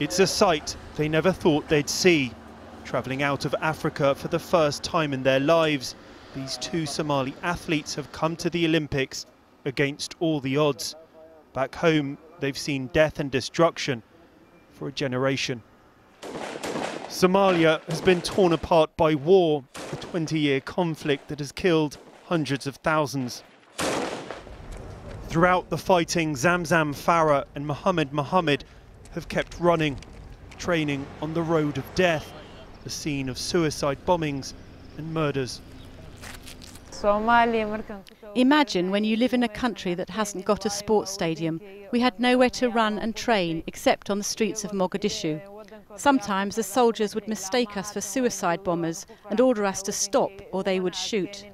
It's a sight they never thought they'd see. Travelling out of Africa for the first time in their lives, these two Somali athletes have come to the Olympics against all the odds. Back home, they've seen death and destruction for a generation. Somalia has been torn apart by war, a 20-year conflict that has killed hundreds of thousands. Throughout the fighting, Zamzam Farah and Mohammed have kept running, training on the road of death, the scene of suicide bombings and murders. Imagine when you live in a country that hasn't got a sports stadium. We had nowhere to run and train except on the streets of Mogadishu. Sometimes the soldiers would mistake us for suicide bombers and order us to stop, or they would shoot.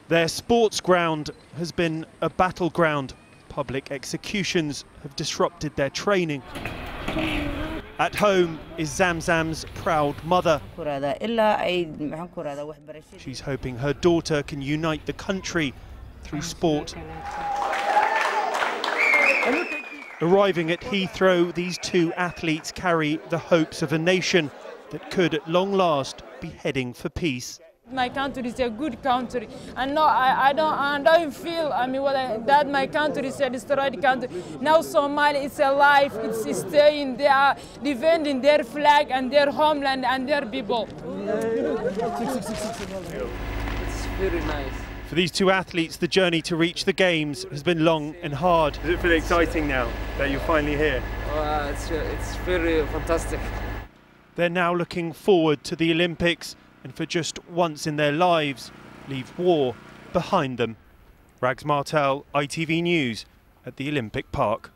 Their sports ground has been a battleground. Public executions have disrupted their training. At home is Zamzam's proud mother. She's hoping her daughter can unite the country through sport. Arriving at Heathrow, these two athletes carry the hopes of a nation that could at long last be heading for peace. My country is a good country, and no, I don't feel that my country is a destroyed country. Now Somalia is alive, it's staying, they are defending their flag and their homeland and their people. It's very nice. For these two athletes, the journey to reach the Games has been long and hard. Does it feel exciting now that you're finally here? It's very fantastic. They're now looking forward to the Olympics and for just once in their lives, leave war behind them. Rags Martel, ITV News at the Olympic Park.